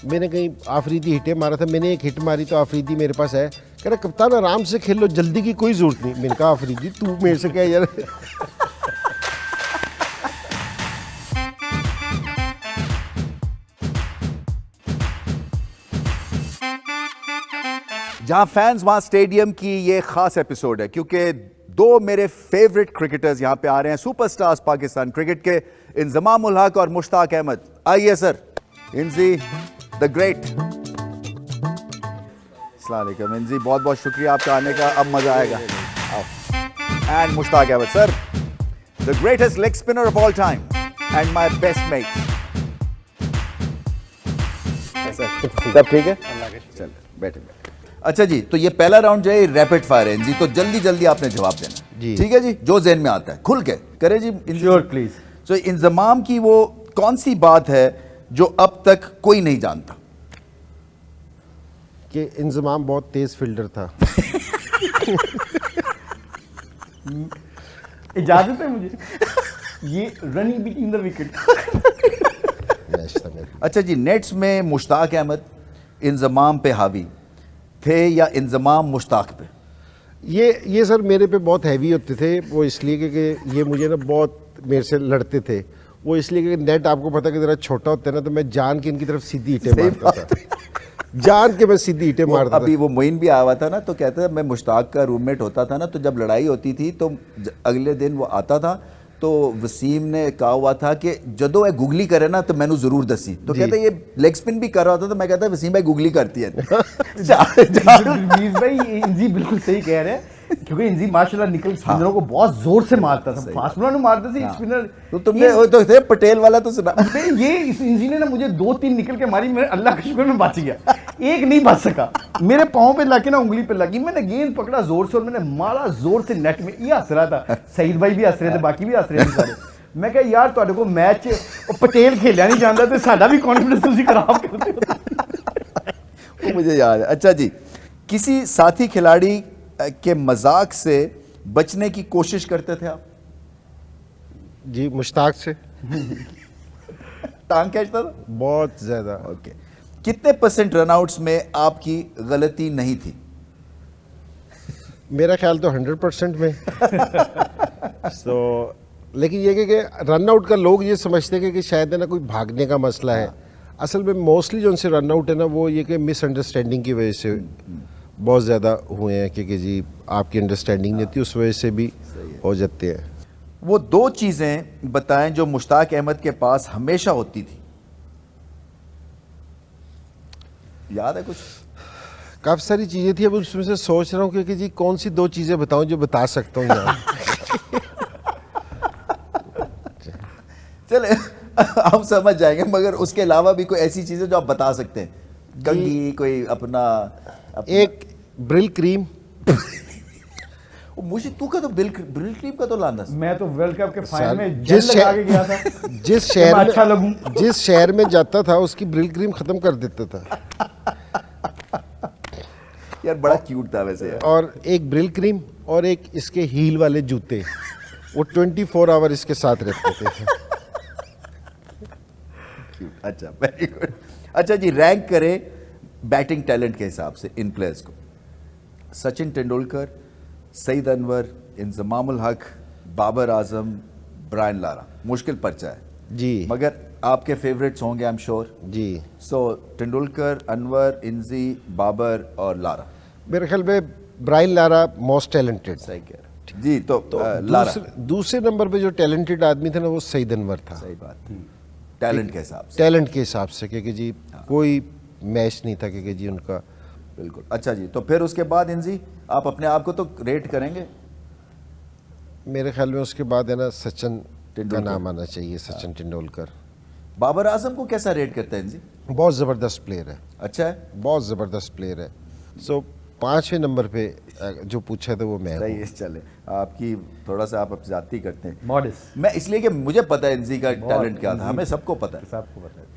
मैंने कहीं आफरीदी हिटें मारा था, मैंने एक हिट मारी तो आफरीदी मेरे पास है, कह रहा कप्तान आराम से खेल लो, जल्दी की कोई जरूरत नहीं। मैंने कहा आफरीदी तू मेरे से क्या यार। जहां फैंस वहां स्टेडियम की ये खास एपिसोड है क्योंकि दो मेरे फेवरेट क्रिकेटर्स यहां पे आ रहे हैं, सुपरस्टार्स पाकिस्तान क्रिकेट के, इंजमाम उल हक और मुश्ताक अहमद। आइए सर। Inzi the great. अस्सलाम वालेकुम इंजी, बहुत बहुत शुक्रिया आपका आने का, अब मजा आएगा। And Mushtaq Ahmed sir, the greatest leg spinner of all time and my best mate. सब ठीक है? चल बैठे। अच्छा जी, तो ये पहला राउंड जो है रैपिड फायर है जी, तो जल्दी जल्दी आपने जवाब देना जी। ठीक है जी, जो ज़हन में आता है खुल के करे जी। Sure please. तो इंजमाम की वो कौन सी बात है जो अब तक कोई नहीं जानता? कि इंजमाम बहुत तेज फील्डर था। इजाजत है मुझे, ये running between the wicket. Match था मेरा। अच्छा जी, नेट्स में मुश्ताक अहमद इंजमाम पे हावी थे या इंजमाम मुश्ताक पे? ये सर मेरे पे बहुत हैवी होते थे वो, इसलिए कि ये मुझे ना बहुत मेरे से लड़ते थे वो, इसलिए कि नेट आपको पता है कि जरा छोटा होता है ना, तो मैं जान के इनकी तरफ सीधी ईंटें मारता था, जान के मैं सीधी ईंटें मारता था। अभी वो मोइन भी आया हुआ था ना, तो कहता था मैं मुश्ताक का रूममेट होता था ना, तो जब लड़ाई होती थी तो अगले दिन वो आता था तो वसीम ने कहा हुआ था कि जदों वह गुगली करे ना तो मैनू जरूर दसी, तो कहता ये लेग स्पिन भी कर रहा था तो मैं कहता वसीम भाई गुगली करती है। रमीज भाई इंजी बिल्कुल सही कह रहे हैं, क्योंकि इंजी माशाल्लाह निकल स्पिनरों को बहुत जोर से मारता था, फास्ट बॉलर मारता था स्पिनर। तो तुमने वो तो थे पटेल वाला तो सुना। ये इस इंजी ने ना मुझे 2-3 निकल के मारी, मेरे अल्लाह का शुक्र मैं बच गया, एक नहीं बच सका, मेरे पाँव पे लाके ना उंगली पे लगी, मैंने गेंद पकड़ा जोर से और मैंने मारा जोर से नेट में। ये हंस रहा था, सईद भाई भी हंस रहे थे, बाकी भी हंस रहे थे सारे। मैं कहा यार तुहाडे को मैच पटेल खेलिया नहीं जाता तो साडा भी कॉन्फिडेंस तुसी खराब करते हो। वो मुझे याद है। अच्छा जी, किसी साथी खिलाड़ी के मजाक से बचने की कोशिश करते थे आप? जी मुश्ताक से टांग खींचता था बहुत ज़्यादा। ओके। कितने % रनआउट्स में आपकी गलती नहीं थी? मेरा ख्याल तो 100% में। तो लेकिन ये कि रन आउट का लोग ये समझते हैं कि शायद है ना कोई भागने का मसला है, असल में मोस्टली जो उनसे रन आउट है ना वो ये कि मिसअंडरस्टैंडिंग की वजह से बहुत ज़्यादा हुए हैं, क्योंकि जी आपकी अंडरस्टैंडिंग नहीं थी, उस वजह से भी हो जाते हैं। वो दो चीजें बताएं जो मुश्ताक अहमद के पास हमेशा होती थी। याद है कुछ? काफ़ी सारी चीज़ें थी, अब उसमें से सोच रहा हूँ कि जी कौन सी दो चीज़ें बताऊं जो बता सकता हूँ यहाँ। चले हम समझ जाएंगे, मगर उसके अलावा भी कोई ऐसी चीजें जो आप बता सकते हैं? कंघी, कोई अपना एक ब्रिल क्रीम। मुझे तू का तो ब्रिल क्रीम का तो लाना। मैं तो वर्ल्ड कप के फाइनल में जिस जेल लगा के गया था, जिस शहर में अच्छा लगूं। जिस शहर में जाता था उसकी ब्रिल क्रीम खत्म कर देता था यार बड़ा क्यूट था वैसे यार। और एक ब्रिल क्रीम और एक इसके हील वाले जूते, वो 24 आवर इसके साथ रहते थे। क्यूट। अच्छा, वेरी गुड। अच्छा जी, रैंक करें बैटिंग टैलेंट के हिसाब से इन प्लेयर्स को। Sachin Tendulkar, Saeed Anwar, Inzamam ul Haq, Babar Azam, Brian Lara. मुश्किल पर्चा है जी मगर आपके फेवरेट्स होंगे आई एम श्योर। जी। सो तेंदुलकर, अनवर, इंजी, बाबर और लारा। मेरे ख्याल में ब्रायन लारा मोस्ट टैलेंटेड। सही कह रहे जी। तो, लारा दूसरे नंबर पे जो टैलेंटेड आदमी था ना वो सईद अनवर था। सही बात, टैलेंट के हिसाब से। टैलेंट के हिसाब से, क्योंकि जी कोई मैच नहीं था क्योंकि जी उनका। बिल्कुल। अच्छा जी, तो फिर उसके बाद इंजी आप अपने आप को तो रेट करेंगे? मेरे ख्याल में उसके बाद है ना सचिन का तेंदुलकर। नाम आना चाहिए, सचिन तेंदुलकर। बाबर आजम को कैसा रेट करते हैं इंजी? बहुत ज़बरदस्त प्लेयर है, अच्छा है, बहुत ज़बरदस्त प्लेयर है। सो 5वें नंबर पे जो पूछा था वो मैं सही हूँ। है। चले, आपकी थोड़ा सा आप ज्यादती करते हैं। मॉडेस्ट। मैं इसलिए कि मुझे पता है इंजी का टैलेंट क्या था, हमें सबको पता है। सबको पता है।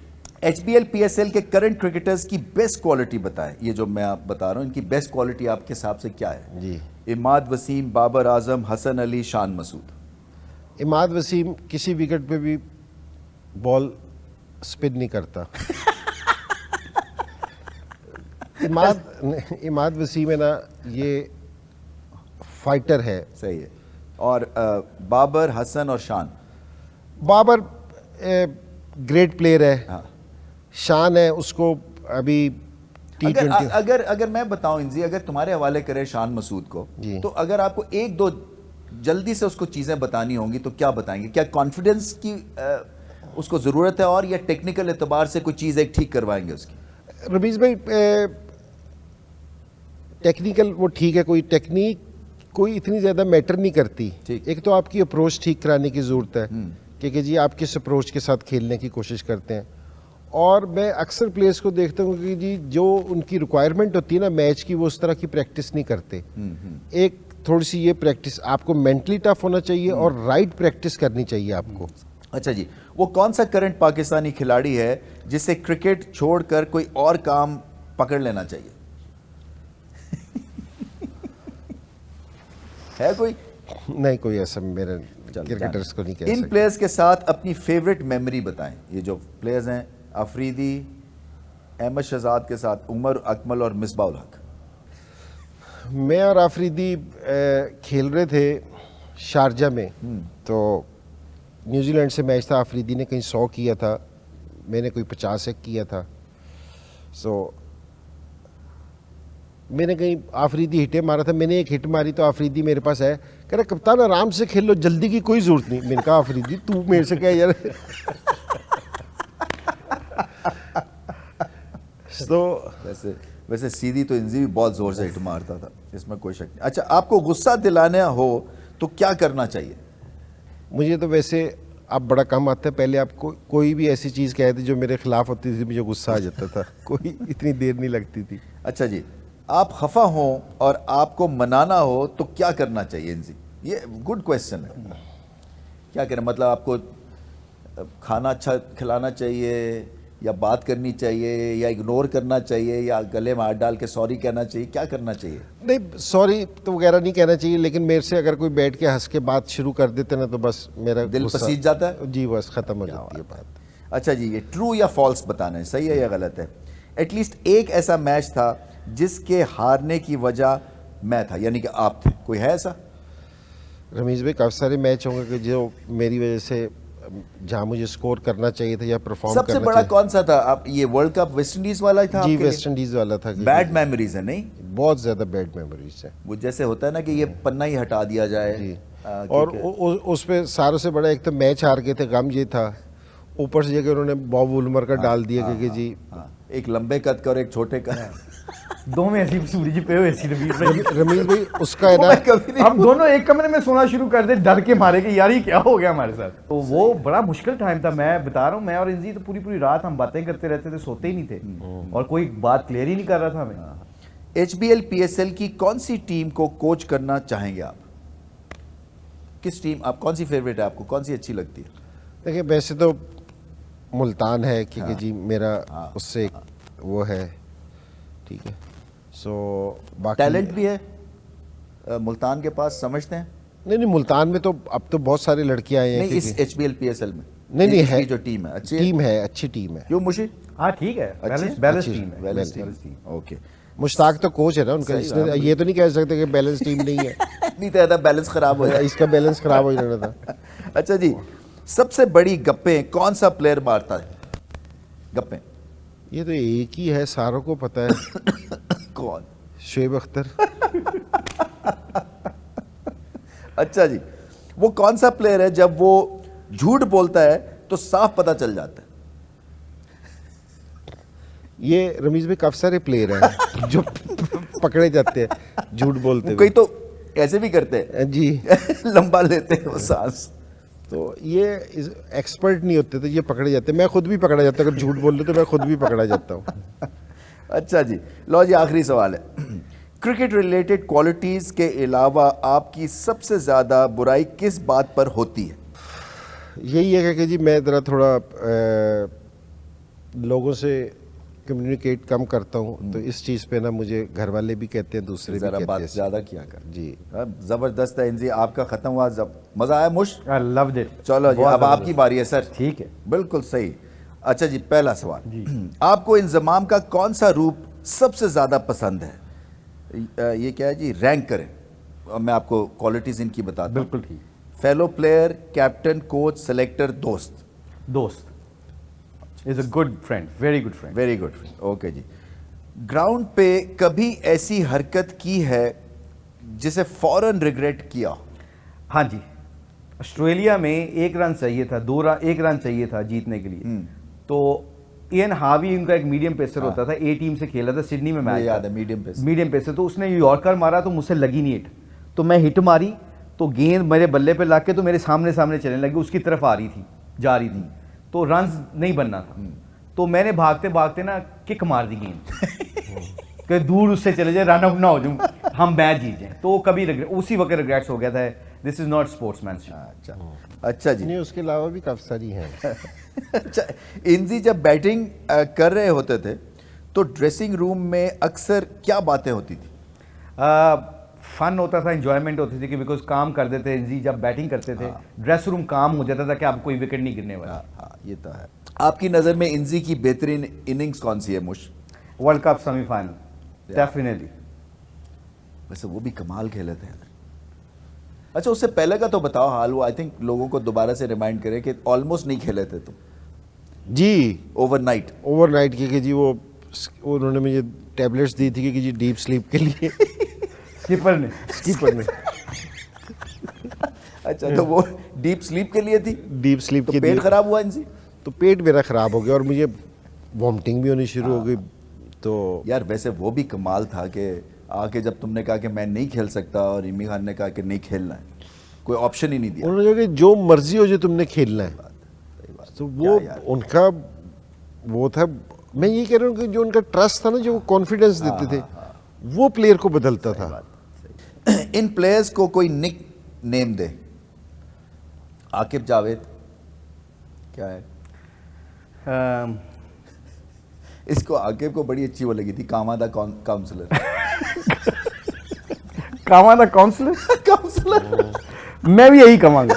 HBL PSL के करंट क्रिकेटर्स की बेस्ट क्वालिटी बताएं। ये जो मैं आप बता रहा हूँ, इनकी बेस्ट क्वालिटी आपके हिसाब से क्या है? जी। इमाद वसीम, बाबर आजम, हसन अली, शान मसूद। इमाद वसीम किसी विकेट पे भी बॉल स्पिन नहीं करता। इमाद वसीम है ना, ये फाइटर है। सही है। और बाबर, हसन और शान। बाबर ग्रेट प्लेयर है। हाँ। शान है, उसको अभी अगर T20 अगर अगर मैं बताऊं इंजी, अगर तुम्हारे हवाले करें शान मसूद को, जी। तो अगर आपको एक दो जल्दी से उसको चीजें बतानी होंगी तो क्या बताएंगे? क्या कॉन्फिडेंस की उसको जरूरत है, और या टेक्निकल एतबार से कोई चीज एक ठीक करवाएंगे उसकी? रमीज भाई, टेक्निकल वो ठीक है, कोई टेक्निक कोई इतनी ज़्यादा मैटर नहीं करती। ठीक। एक तो आपकी अप्रोच ठीक कराने की ज़रूरत है कि जी आप किस अप्रोच के साथ खेलने की कोशिश करते हैं। और मैं अक्सर प्लेयर्स को देखता हूँ कि जी जो उनकी रिक्वायरमेंट होती है ना मैच की, वो उस तरह की प्रैक्टिस नहीं करते। एक थोड़ी सी ये प्रैक्टिस आपको मेंटली टफ होना चाहिए और राइट प्रैक्टिस करनी चाहिए आपको। अच्छा जी, वो कौन सा करंट पाकिस्तानी खिलाड़ी है जिसे क्रिकेट छोड़कर कोई और काम पकड़ लेना चाहिए? है कोई? नहीं, कोई ऐसा मेरे चल, क्रिकेटर्स को नहीं कह इन सकते। प्लेयर्स के साथ अपनी फेवरेट मेमोरी बताएं। ये जो प्लेयर्स हैं, अफरीदी, अहमद शहजाद के साथ उमर अकमल और मिसबाह उल हक। मैं और आफरीदी खेल रहे थे शारजा में, तो न्यूजीलैंड से मैच था। आफरीदी ने कहीं 100 किया था, मैंने कोई 50 एक किया था। सो मैंने कहीं आफरीदी हिटें मारा था, मैंने एक हिट मारी तो आफरीदी मेरे पास है, कह रहा कप्तान आराम से खेल लो, जल्दी की कोई ज़रूरत नहीं। मैंने कहा आफरीदी तू मेरे से क्या यार। तो वैसे वैसे सीधी तो इंजी भी बहुत जोर से हिट मारता था, इसमें कोई शक नहीं। अच्छा, आपको गुस्सा दिलाना हो तो क्या करना चाहिए? मुझे तो वैसे अब बड़ा कम आता है, पहले आपको कोई भी ऐसी चीज़ कहते जो मेरे खिलाफ होती थी, मुझे गुस्सा आ जाता था। कोई इतनी देर नहीं लगती थी। अच्छा जी, आप खफा हो और आपको मनाना हो तो क्या करना चाहिए इंजी? ये गुड क्वेश्चन है। क्या करें, मतलब आपको खाना अच्छा खिलाना चाहिए, या बात करनी चाहिए, या इग्नोर करना चाहिए, या गले में हाथ डाल के सॉरी कहना चाहिए? क्या करना चाहिए? नहीं, सॉरी तो वगैरह नहीं कहना चाहिए, लेकिन मेरे से अगर कोई बैठ के हंस के बात शुरू कर देते ना, तो बस मेरा दिल गुस्सा- पसीज जाता है? जी, बस ख़त्म हो जाती है बात। अच्छा जी, ये ट्रू या फॉल्स बताना है, सही है या गलत है? एटलीस्ट एक ऐसा मैच था जिसके हारने की वजह मैं था, यानी कि आप थे, कोई है ऐसा? रमीज भाई, काफ़ी सारे मैच होंगे कि जो मेरी वजह से जहाँ मुझे स्कोर करना चाहिए था या परफॉर्म सबसे करना बड़ा चाहिए। कौन सा था? आप ये वर्ल्ड कप वेस्ट इंडीज वाला ही था जी, आपके वेस्ट इंडीज़ वाला था। बैड मेमोरीज है नहीं? बहुत ज़्यादा बैड मेमोरीज है। वो जैसे होता है ना कि ये पन्ना ही हटा दिया जाए। जी। और और उस पे सारों से बड़ा एक तो मैच हार गए थे, गम ये था, ऊपर से जगह उन्होंने बॉब वुलमर का डाल दिया कि जी एक लंबे कद का और एक छोटे का। दो में ऐसी सूरज पे हो ऐसी रमीज भाई। रमीज भाई उसका है वो ना, मैं कभी नहीं। हम दोनों एक कमरे में सोना शुरू कर दे डर के मारे कि यार ये क्या हो गया हमारे साथ। तो वो बड़ा मुश्किल टाइम था। मैं बता रहा हूँ, मैं और इंजी तो पूरी पूरी रात हम बातें करते रहते थे, सोते ही नहीं थे, और कोई बात क्लियर ही नहीं कर रहा था हमें। HBL PSL की कौन सी टीम को कोच करना चाहेंगे आप? किस टीम, आप कौन सी फेवरेट है, आपको कौन सी अच्छी लगती है? देखिए वैसे तो मुल्तान है क्योंकि जी मेरा उससे एक वो है, ठीक है। सो बाकी टैलेंट भी है मुल्तान के पास, समझते हैं? नहीं नहीं, मुल्तान में तो अब तो बहुत सारी लड़कियां आई हैं। नहीं, इस क्योंकि- HBL PSL में नहीं नहीं इसकी है, जो टीम है अच्छी टीम है, अच्छी टीम है। क्यों मुशी? हाँ ठीक है, अच्छी- बैलेंस अच्छी- टीम है। Balance balance team, okay. Mushtaq तो कोच है ना उनका, सही इसने बात है। ये तो नहीं कह सकते कि बैलेंस टीम नहीं है। नहीं तो ऐसा बैलेंस खराब हो जाए। इसका बैलेंस खराब हो जाना था। अच्छा जी, सबसे बड़ी गप्पे कौन सा प्लेयर मारता है? गप्पे ये तो एक ही है, सारों को पता है। कौन? शोएब अख्तर। अच्छा जी, वो कौन सा प्लेयर है जब वो झूठ बोलता है तो साफ पता चल जाता है? ये रमीज भाई काफी सारे प्लेयर हैं जो पकड़े जाते हैं झूठ बोलते कई हुए। तो ऐसे भी करते जी, हैं लंबा लेते हैं वो सांस। तो ये एक्सपर्ट नहीं होते तो ये पकड़े जाते हैं। मैं खुद भी पकड़ा जाता हूँ, अगर झूठ बोल लो तो मैं खुद भी पकड़ा जाता हूँ। अच्छा जी, लो जी, आखिरी सवाल है। क्रिकेट रिलेटेड क्वालिटीज के अलावा आपकी सबसे ज्यादा बुराई किस बात पर होती है? यही है कि जी मैं ज़रा थोड़ा लोगों से कम्युनिकेट कम करता हूँ, तो इस चीज़ पे ना मुझे घर वाले भी कहते हैं, दूसरे भी जरा कहते बात हैं। ज्यादा किया कर जी, जबरदस्त है इंजी, आपका खत्म हुआ। मजा आया मुश? I loved it. चलो जी, अब आपकी बारी है सर। ठीक है। बिल्कुल सही। अच्छा जी, पहला सवाल, आपको इंजमाम का कौन सा रूप सबसे ज़्यादा पसंद है? ये क्या है जी, रैंक करें। अब मैं आपको क्वालिटीज़ इनकी बताता हूँ। बिल्कुल ठीक। Fellow player, captain, coach, selector, दोस्त। दोस्त is a good friend, very good friend. Very good, okay जी। ग्राउंड पे कभी ऐसी हरकत की है जिसे फौरन रिग्रेट किया? हाँ जी, ऑस्ट्रेलिया में 1 रन चाहिए था, 1 रन चाहिए था जीतने के लिए। तो इयन हावी उनका एक मीडियम पेसर होता था, ए टीम से खेला था, सिडनी में मैच याद था। है, मीडियम मीडियम पेसर। तो उसने यॉर्कर मारा तो मुझसे लगी नहीं हिट, तो मैं हिट मारी तो गेंद मेरे बल्ले पे लाके तो मेरे सामने सामने चलने लगी, उसकी तरफ आ रही थी, जा रही थी, तो रन नहीं बनना था। तो मैंने भागते भागते ना किक मार दी गेंद कि दूर उससे चले जाए, रन आउट ना हो जाऊं, हम मैच जीत जाए। तो कभी उसी वक्त रिग्रेट्स हो गया था, दिस इज नॉट स्पोर्ट्समैनशिप। अच्छा जी। नहीं, उसके अलावा भी काफ़ी सारी हैं। अच्छा, इंजी जब बैटिंग कर रहे होते थे तो ड्रेसिंग रूम में अक्सर क्या बातें होती थी? फन होता था, एंजॉयमेंट होती थी कि बिकॉज काम कर देते थे जी, जब बैटिंग करते थे ड्रेस रूम काम हो जाता था कि अब कोई विकेट नहीं गिरने वाला। हाँ, ये तो है। आपकी नज़र में इंजी की बेहतरीन इनिंग्स कौन सी है मुश? World Cup semifinal, definitely. वैसे वो भी कमाल खेले थे यार। अच्छा, उससे पहले का तो बताओ हाल। वो आई थिंक लोगों को दोबारा से रिमाइंड करें कि ऑलमोस्ट नहीं खेले थे तुम जी, ओवरनाइट। ओवरनाइट की जी वो उन्होंने मुझे टैबलेट्स दी थी कि जी डीप स्लीप के लिए। स्कीपर ने अच्छा, तो वो डीप स्लीप के लिए थी? डीप स्लीप तो के पेट लिए खराब हुआ इनसे? तो पेट मेरा ख़राब हो गया और मुझे वॉमिटिंग भी होनी शुरू हो गई। तो यार वैसे वो भी कमाल था कि आके जब तुमने कहा कि मैं नहीं खेल सकता और इमी खान ने कहा कि नहीं खेलना है, कोई ऑप्शन ही नहीं दिया। उन्होंने कहा कि जो मर्जी हो जो तुमने खेलना है। तो वो क्या यार। उनका वो था। मैं ये कह रहा हूँ कि जो उनका ट्रस्ट था ना, जो वो कॉन्फिडेंस देते थे, वो प्लेयर को बदलता था। इन प्लेयर्स को कोई निक नेम दे। आकिब जावेद क्या है? इसको आकिब को बड़ी अच्छी वो लगी थी, कामा दा काउंसलर। कामा दा काउंसलर काउंसलर। मैं भी यही कमांगा।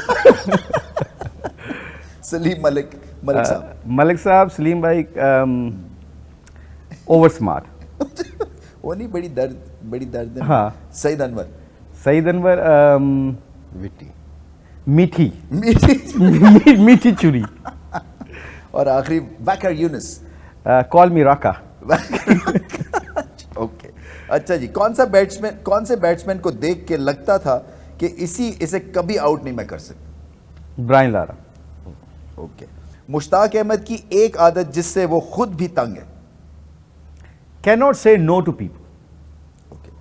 सलीम मलिक साहब। मलिक साहब, सलीम भाई, ओवर स्मार्ट। वो नहीं, बड़ी दर्द है। हाँ। सईद अनवर। सईद अनवर, विट्टी, मीठी मीठी। मीठी चुरी। और आखिरी वैकर यूनुस। कॉल मी राका। ओके, अच्छा जी। कौन से बैट्समैन को देख के लगता था कि इसे कभी आउट नहीं मैं कर सकता? Brian Lara. Okay. Mushtaq Ahmed की एक आदत जिससे वो खुद भी तंग है? Can not say no to people. Okay.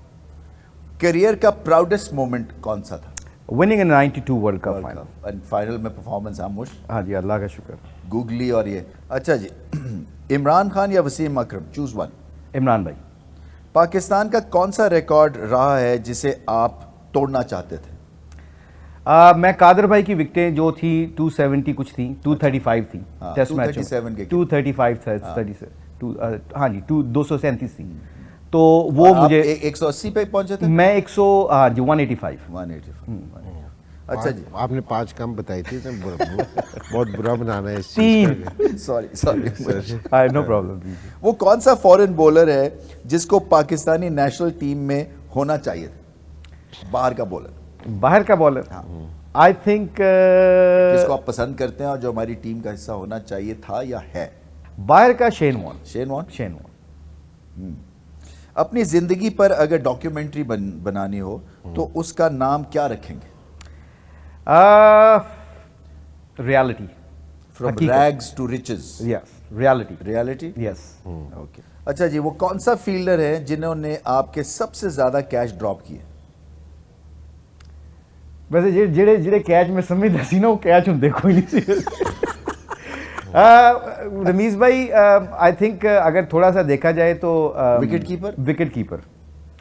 Career का प्राउडेस्ट मोमेंट कौन सा था? Winning in 92 world cup final. And final में परफॉर्मेंस आमुश। हाँ जी, अल्लाह का शुक्र। गूगली और ये। अच्छा जी। इमरान खान या वसीम अकरम, चूज वन। इमरान भाई। पाकिस्तान का कौन सा रिकॉर्ड रहा है जिसे आप तोड़ना चाहते थे? मैं कादर भाई की विकेटें जो थी 270 कुछ थी, 235 थी हाँ, टेस्ट मैच 237 के 235 था, हाँ जी, 237 थी। तो वो और आप मुझे 180 पे पहुंचे थे? मैं 100, हाँ जी, 185। 185। अच्छा जी। आपने 5 काम बताए थे तो बहुत बुरा बनाना है इस चीज़ का। सॉरी। No problem. वो कौन सा फॉरेन बॉलर है जिसको पाकिस्तानी नेशनल टीम में होना चाहिए था? बाहर का बॉलर। बाहर का बॉलर, आई थिंक जिसको आप पसंद करते हैं और जो हमारी टीम का हिस्सा होना चाहिए था या है? बाहर का Shane Warne. Shane Warne. Shane Warne. अपनी जिंदगी पर अगर डॉक्यूमेंट्री बनानी हो तो उसका नाम क्या रखेंगे? Reality. From rags to riches. Yes, reality. Reality. Yes. Okay. अच्छा जी। वो कौन सा फील्डर है जिन्होंने आपके सबसे ज्यादा कैच ड्रॉप किए? वैसे ਜਿਹੜੇ कैच में समझदा सी ना, वो कैच हुंदे कोई नहीं सी। रमीज भाई, आई थिंक अगर थोड़ा सा देखा जाए तो विकेट कीपर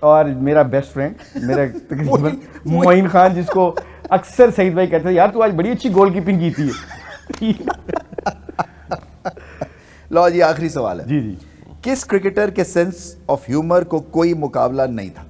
और मेरा बेस्ट फ्रेंड, मेरा तकरीबन मोइन खान, जिसको अक्सर सईद भाई कहते हैं यार तू आज बड़ी अच्छी गोलकीपिंग की थी। लो जी, आखिरी सवाल है। जी जी। किस क्रिकेटर के सेंस ऑफ ह्यूमर को कोई मुकाबला नहीं था?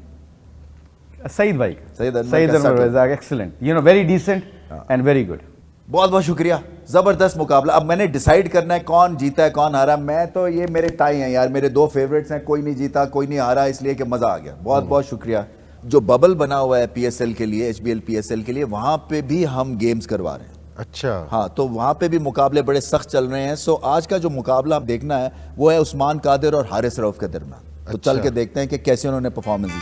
सईद भाई। Saeed Anwar excellent, you know, very decent and very good. बहुत बहुत शुक्रिया, ज़बरदस्त मुकाबला। अब मैंने डिसाइड करना है कौन जीता है कौन हारा। मैं तो ये मेरे टाई हैं यार, मेरे 2 फेवरेट्स हैं, कोई नहीं जीता कोई नहीं हारा, इसलिए कि मज़ा आ गया। बहुत बहुत शुक्रिया। जो बबल बना हुआ है PSL के लिए, HBL PSL के लिए, वहाँ पे भी हम गेम्स करवा रहे हैं। अच्छा, हाँ, तो वहाँ पे भी मुकाबले बड़े सख्त चल रहे हैं। सो आज का जो मुकाबला आप देखना है वो है उस्मान कादिर और हारिस रऊफ के दरमियान। तो चल के देखते हैं कि कैसे उन्होंने परफॉर्मेंस दी।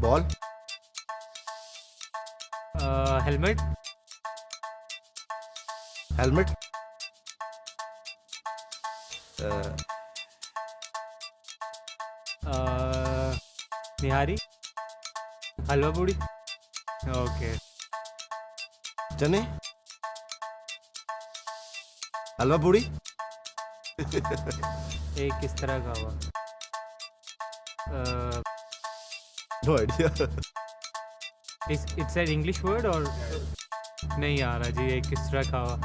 बॉल, हेलमेट, हेलमेट, निहारी, हलवा पूड़ी, ओके, चने, हलवा पूड़ी, एक किस तरह का हुआ? No idea. It's an English word और नहीं आ रहा जी, एक किस तरह का हुआ?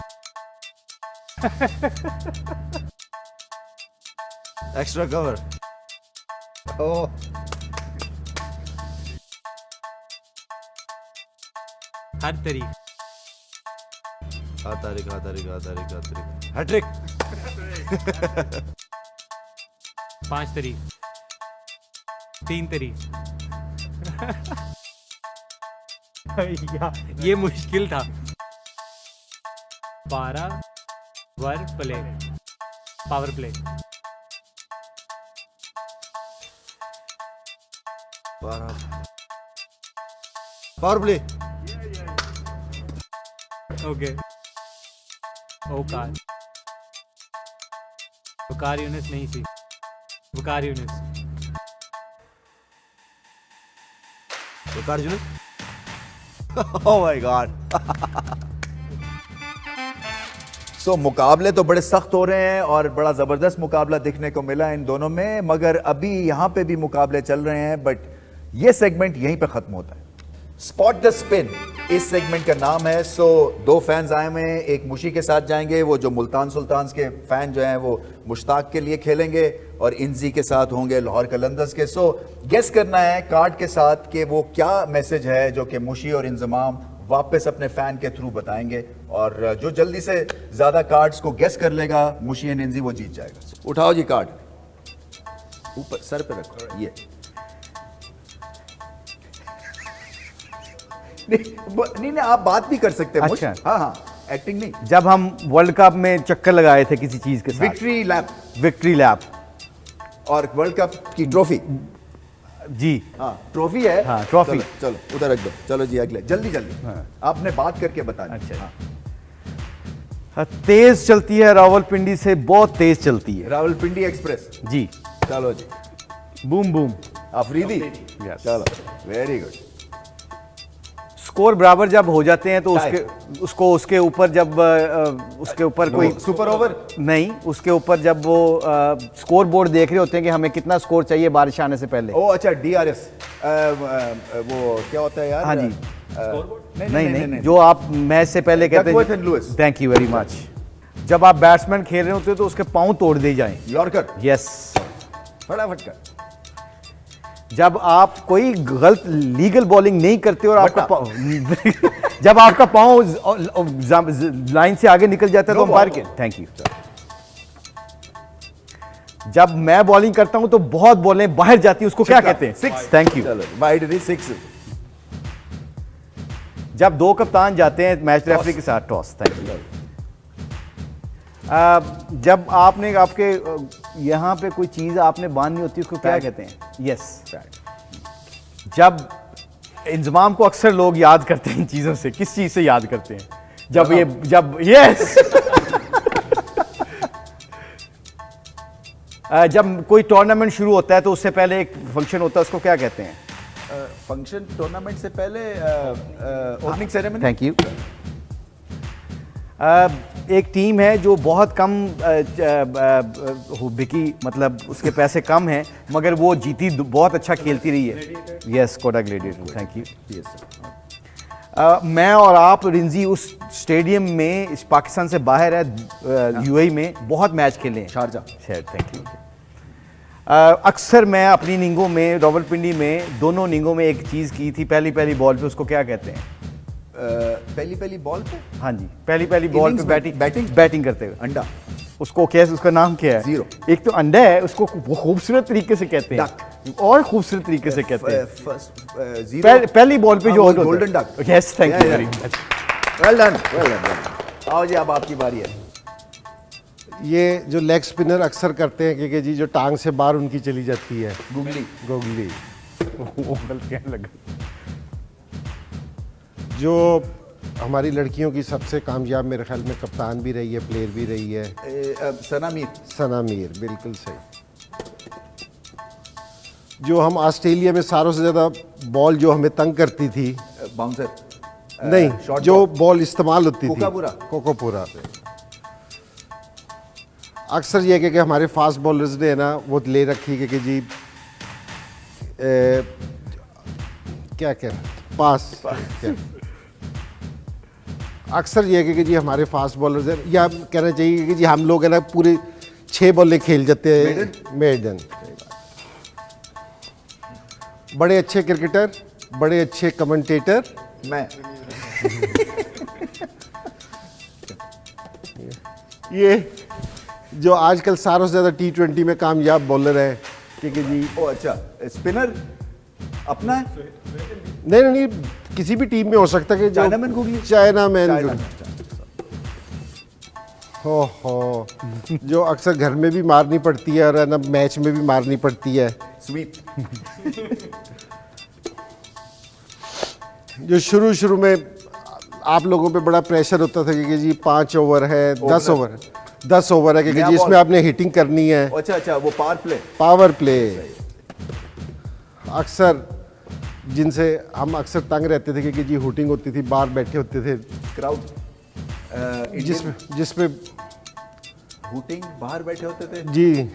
Extra cover. ओह, हर तरीक, हैट्रिक, 5 तरीक, 3 तरीक। ये मुश्किल था। 12 power play, power play, power play, okay, ओकार, वकार यूनिस नहीं थी, Waqar Younis, Arjun. Oh my god. So मुकाबले तो बड़े सख्त हो रहे हैं और बड़ा ज़बरदस्त मुकाबला देखने को मिला इन दोनों में, मगर अभी यहाँ पे भी मुकाबले चल रहे हैं, बट ये सेगमेंट यहीं पे ख़त्म होता है। स्पॉट द स्पिन इस सेगमेंट का नाम है। सो 2 फैंस आए हुए हैं, एक मुशी के साथ जाएंगे, वो जो मुल्तान सुल्तान्स के फैन जो हैं वो मुश्ताक के लिए खेलेंगे, और इंजी के साथ होंगे लाहौर कलंदर्स के। सो गेस करना है कार्ड के साथ कि वो क्या मैसेज है जो कि मुशी और इंजमाम वापस अपने फैन के थ्रू बताएंगे, और जो जल्दी से ज्यादा कार्ड्स को गेस कर लेगा मुशी एंड इंजी, वो जीत जाएगा। उठाओ जी कार्ड, ऊपर सर पे रखो। ये नहीं, आप बात भी कर सकते हैं। अच्छा। हाँ हाँ, एक्टिंग नहीं। जब हम वर्ल्ड कप में चक्कर लगाए थे किसी चीज के साथ, विक्ट्री लैप विक्ट्री लैप और वर्ल्ड कप की ट्रॉफी। जी, हाँ, ट्रॉफी है। हाँ, ट्रॉफी। चलो उधर रख दो। चलो जी, अगले जल्दी जल्दी। हाँ। आपने बात करके बताना। अच्छा। हाँ। हाँ, तेज चलती है, रावलपिंडी से बहुत तेज चलती है। रावलपिंडी एक्सप्रेस। जी, चलो जी, बूम बूम। अफरीदी। Yes. चलो, वेरी गुड। स्कोर बराबर जब हो जाते हैं तो Tie. उसके ऊपर जब उसके ऊपर कोई सुपर ओवर नहीं, उसके ऊपर जब वो स्कोर बोर्ड देख रहे होते हैं कि हमें कितना स्कोर चाहिए बारिश आने से पहले। ओ अच्छा, DRS। वो क्या होता है यार? हाँ जी। नहीं, जो आप मैच से पहले कहते Duckworth and Lewis. Thank you very much. जब आप बैट्समैन खेल रहे होते हो तो उसके पांव तोड़ दिए जाएं। यॉर्कर। यस। फटाफट कर। जब आप कोई गलत लीगल बॉलिंग नहीं करते और आपका बट्टा। पाँव जब आपका पाँव लाइन से आगे निकल जाता है तो No अंपायर ball. के थैंक यू। जब मैं बॉलिंग करता हूं तो बहुत बॉलें बाहर जाती है, उसको क्या छक्का। कहते हैं? Six. Thank you. चलो, वाइड 6। जब 2 कप्तान जाते हैं मैच रेफरी के साथ, टॉस। Thank you. जब आपने आपके यहाँ पे कोई चीज आपने बांधनी होती है उसको क्या Tag. कहते हैं? यस। जब इंजमाम को अक्सर लोग याद करते हैं इन चीजों से, किस चीज से याद करते हैं? जब यस जब कोई टूर्नामेंट शुरू होता है तो उससे पहले एक फंक्शन होता है, उसको क्या कहते हैं? फंक्शन टूर्नामेंट से पहले ओपनिंग सेरेमनी। Thank you. एक टीम है जो बहुत कम बिकी, मतलब उसके पैसे कम हैं, मगर वो जीती, बहुत अच्छा खेलती रही है। Yes, Quetta Gladiator. Thank you. मैं और आप रिंजी उस स्टेडियम में, इस पाकिस्तान से बाहर है, UAE में बहुत मैच खेले हैं। शारजा। Thank you. अक्सर मैं अपनी इनिंगों में रावलपिंडी में दोनों इनिंगों में एक चीज़ की थी, पहली बॉल पे उसको क्या कहते हैं? पहली बॉल पे हाँ जी, पहली बॉल पे Innings में बैटिंग करते हुए अंडा, उसको क्या, उसका नाम क्या है? Zero. एक तो अंडा है, उसको वो खूबसूरत तरीके से कहते हैं, और खूबसूरत तरीके से कहते हैं पहली बॉल पे जो golden duck. Yes, thank you very much. Well done. आओ जी, अब आपकी बारी है। ये जो लेग स्पिनर अक्सर करते हैं कि जी जो टांग से बाहर उनकी चली जाती है, गुगली। वो गलत कहने लगा। जो हमारी लड़कियों की सबसे कामयाब मेरे ख्याल में कप्तान भी रही है, प्लेयर भी रही है, सना मीर। सना मीर, बिल्कुल सही। जो हम ऑस्ट्रेलिया में सारों से ज़्यादा बॉल जो हमें तंग करती थी, बाउंसर। नहीं, short जो ball। बॉल इस्तेमाल होती थी, कोकापुरा। कोकोपुरा। अक्सर ये कि हमारे फास्ट बॉलर्स ने है ना वो ले रखी कि जी क्या पास क्या? अक्सर ये कि जी हमारे फास्ट बॉलर्स हैं, या कहना चाहिए कि जी हम लोग है ना पूरे 6 बॉलें खेल जाते हैं मेडन। बड़े अच्छे क्रिकेटर, बड़े अच्छे कमेंटेटर। मैं ये जो आजकल सारों से ज़्यादा T20 में कामयाब बॉलर है कि जी ओ अच्छा, स्पिनर अपना है? नहीं, किसी भी टीम में हो सकता है कि चाइनामैन गुगली? Chinaman China. हो जो अक्सर घर में भी मारनी पड़ती है और है ना मैच में भी मारनी पड़ती है। स्वीप। जो शुरू में आप लोगों पे बड़ा प्रेशर होता था कि जी 5 ओवर है, 10 ओवर है कि नया जी इसमें बॉल। आपने हिटिंग करनी है, अच्छा, वो पावर प्ले। Power play. अक्सर जिनसे हम अक्सर तंग रहते थे कि जी हुटिंग होती थी, बाहर बैठे होते थे, क्राउड। जिसमें हुटिंग बाहर बैठे होते थे। जी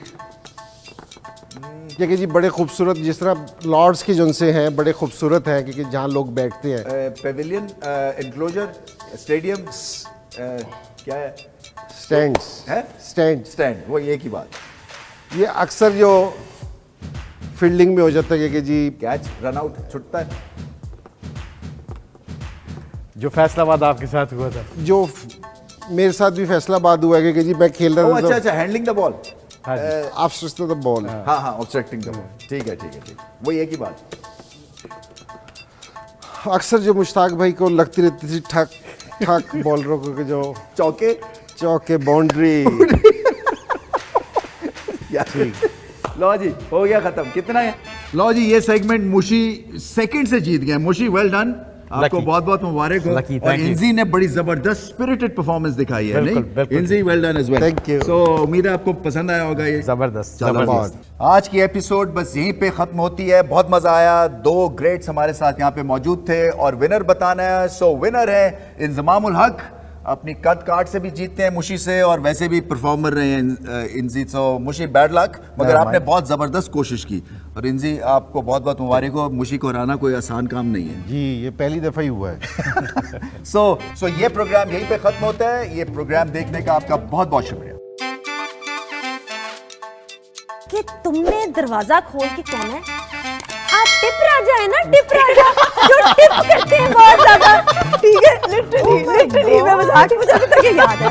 कि जी बड़े खूबसूरत, जिस तरह लॉर्ड्स के जो से हैं बड़े खूबसूरत हैं कि जहाँ लोग बैठते हैं। पेविलियन, एनक्लोजर, स्टेडियम, क्या है? स्टैंड्स है? स्टैंड, वो एक ही बात। ये अक्सर जो फील्डिंग में हो जाता है कि जी कैच, रन आउट, छुटता है। जो फैसलाबाद आपके साथ हुआ था। जो मेरे साथ भी फैसलाबाद हुआ है कि जी मैं खेल ओ रहा था अच्छा, हैंडलिंग द बॉल। आप सोचते द बॉल। हाँ, ऑब्स्ट्रक्टिंग द बॉल। ठीक है। वो एक ही बात। अक्सर जो मुश्ताक भाई को लगती रहती थी ठक बॉलरों को कि जो चौके बाउंड्री। लो जी, हो गया खत्म। कितना है? लो जी, ये सेगमेंट मुशी सेकंड से जीत गया। मुशी वेल डन, आपको Lucky. बहुत बहुत मुबारक हो। Lucky, और thank you. इंजी ने बड़ी जबरदस्त स्पिरिटेड परफॉर्मेंस दिखाई है। बिल्कुल, नहीं, बिल्कुल। इंजी well done as well. Thank you. So उम्मीद है आपको पसंद आया होगा ये। जबरदस्त। आज की एपिसोड बस यहीं पे खत्म होती है। बहुत मजा आया। 2 ग्रेट्स हमारे साथ यहाँ पे मौजूद थे और विनर बताना है। सो विनर है इंजमामुल हक। अपनी कद काट से भी जीतते हैं मुशी से, और वैसे भी परफॉर्मर रहे हैं इंजी। सो मुशी बैड लक, मगर आपने बहुत जबरदस्त कोशिश की। और इंजी, आपको बहुत बहुत मुबारक हो। मुशी को हराना कोई आसान काम नहीं है। जी ये पहली दफ़ा ही हुआ है। सो ये प्रोग्राम यहीं पे खत्म होता है। ये प्रोग्राम देखने का आपका बहुत बहुत शुक्रिया। कि तुमने दरवाजा खोल के कहना है आप टिप राजा है ना, टिप राजा जो टिप करते हैं बहुत ज्यादा। ठीक है, लिटरली मैं मजाक, मुझे अभी तक याद है।